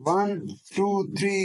1 2 3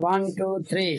1 2 3